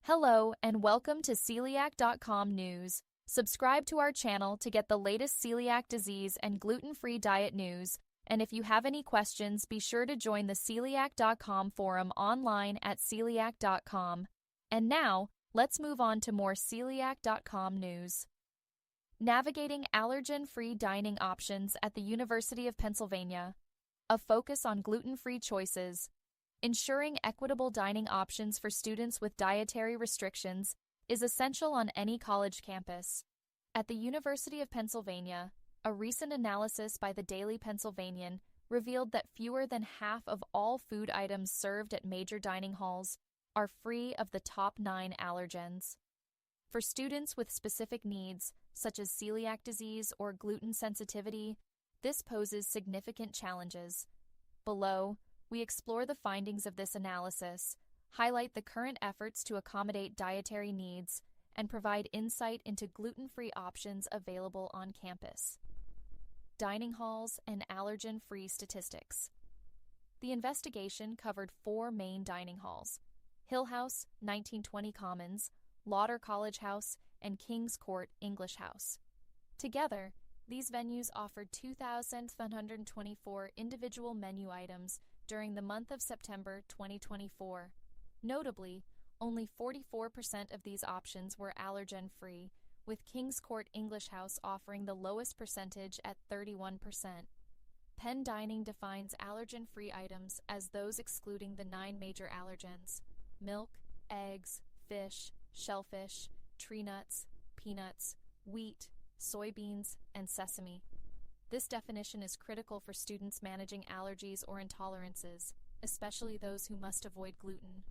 Hello and welcome to celiac.com news. Subscribe to our channel to get the latest celiac disease and gluten-free diet news. And if you have any questions, be sure to join the celiac.com forum online at celiac.com. And now, let's move on to more celiac.com news. Navigating allergen-free dining options at the University of Pennsylvania. A focus on gluten-free choices. Ensuring equitable dining options for students with dietary restrictions is essential on any college campus. At the University of Pennsylvania, a recent analysis by the Daily Pennsylvanian revealed that fewer than half of all food items served at major dining halls are free of the top 9 allergens. For students with specific needs, such as celiac disease or gluten sensitivity, this poses significant challenges. Below, we explore the findings of this analysis, highlight the current efforts to accommodate dietary needs, and provide insight into gluten-free options available on campus. Dining halls and allergen-free statistics. The investigation covered 4 main dining halls: Hill House, 1920 Commons, Lauder College House, and King's Court English House. Together, these venues offered 2,724 individual menu items during the month of September 2024. Notably, only 44% of these options were allergen-free, with King's Court English House offering the lowest percentage at 31%. Penn Dining defines allergen-free items as those excluding the 9 major allergens: milk, eggs, fish, shellfish, tree nuts, peanuts, wheat, soybeans, and sesame. This definition is critical for students managing allergies or intolerances, especially those who must avoid gluten.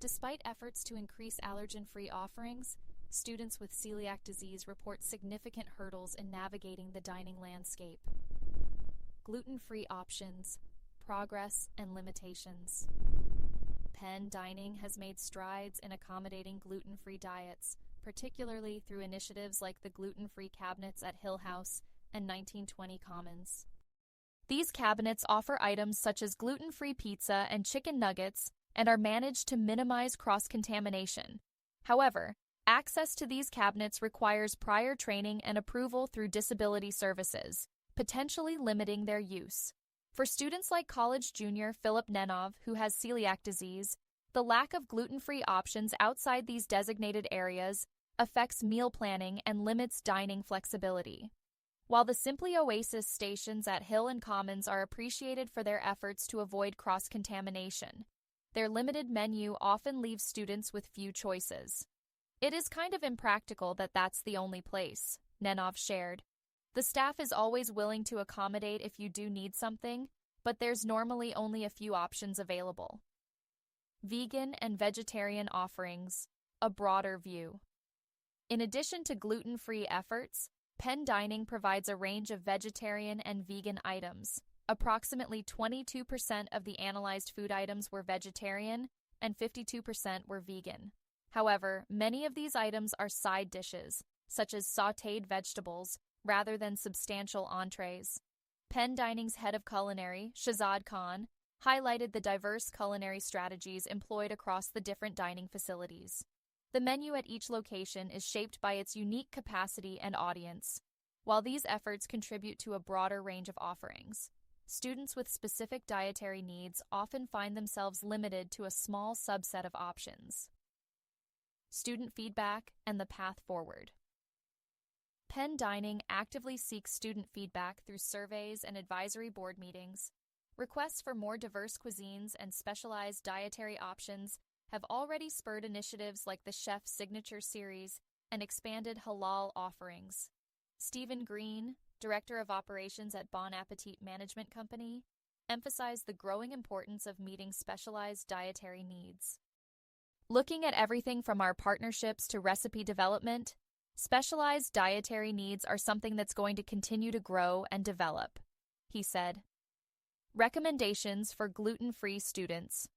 Despite efforts to increase allergen-free offerings, students with celiac disease report significant hurdles in navigating the dining landscape. Gluten-free options, progress, and limitations. Penn Dining has made strides in accommodating gluten-free diets, particularly through initiatives like the gluten-free cabinets at Hill House and 1920 Commons. These cabinets offer items such as gluten-free pizza and chicken nuggets and are managed to minimize cross-contamination. However, access to these cabinets requires prior training and approval through disability services, potentially limiting their use. For students like college junior Philip Nenov, who has celiac disease, the lack of gluten-free options outside these designated areas affects meal planning and limits dining flexibility. While the Simply Oasis stations at Hill and Commons are appreciated for their efforts to avoid cross-contamination, their limited menu often leaves students with few choices. It is kind of impractical that that's the only place, Nenov shared. The staff is always willing to accommodate if you do need something, but there's normally only a few options available. Vegan and vegetarian offerings, a broader view. In addition to gluten-free efforts, Penn Dining provides a range of vegetarian and vegan items. Approximately 22% of the analyzed food items were vegetarian and 52% were vegan. However, many of these items are side dishes, such as sautéed vegetables, rather than substantial entrees. Penn Dining's head of culinary, Shahzad Khan, highlighted the diverse culinary strategies employed across the different dining facilities. The menu at each location is shaped by its unique capacity and audience. While these efforts contribute to a broader range of offerings, students with specific dietary needs often find themselves limited to a small subset of options. Student feedback and the path forward. Penn Dining actively seeks student feedback through surveys and advisory board meetings. Requests for more diverse cuisines and specialized dietary options have already spurred initiatives like the Chef Signature Series and expanded halal offerings. Stephen Green, Director of Operations at Bon Appetit Management Company, emphasized the growing importance of meeting specialized dietary needs. Looking at everything from our partnerships to recipe development, specialized dietary needs are something that's going to continue to grow and develop, he said. Recommendations for gluten-free students.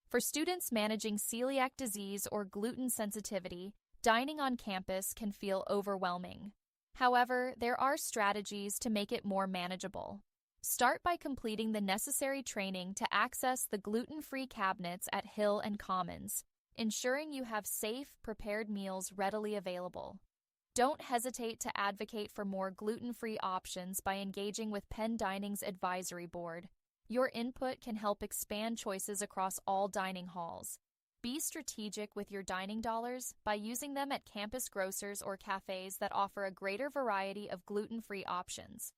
For students managing celiac disease or gluten sensitivity, dining on campus can feel overwhelming. However, there are strategies to make it more manageable. Start by completing the necessary training to access the gluten-free cabinets at Hill and Commons, ensuring you have safe, prepared meals readily available. Don't hesitate to advocate for more gluten-free options by engaging with Penn Dining's advisory board. Your input can help expand choices across all dining halls. Be strategic with your dining dollars by using them at campus grocers or cafes that offer a greater variety of gluten-free options.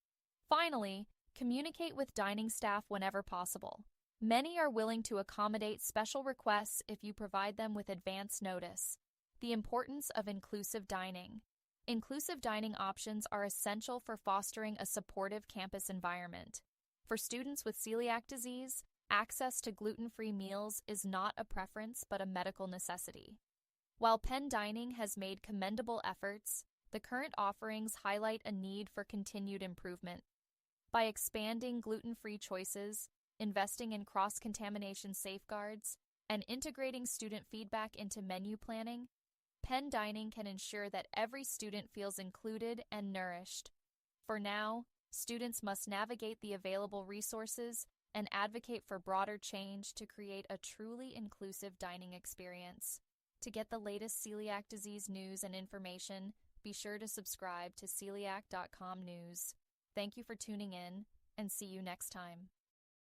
Finally, communicate with dining staff whenever possible. Many are willing to accommodate special requests if you provide them with advance notice. The importance of inclusive dining. Inclusive dining options are essential for fostering a supportive campus environment. For students with celiac disease, access to gluten-free meals is not a preference but a medical necessity. While Penn Dining has made commendable efforts, the current offerings highlight a need for continued improvement. By expanding gluten-free choices, investing in cross-contamination safeguards, and integrating student feedback into menu planning, Penn Dining can ensure that every student feels included and nourished. For now, students must navigate the available resources and advocate for broader change to create a truly inclusive dining experience. To get the latest celiac disease news and information, be sure to subscribe to celiac.com news. Thank you for tuning in, and see you next time.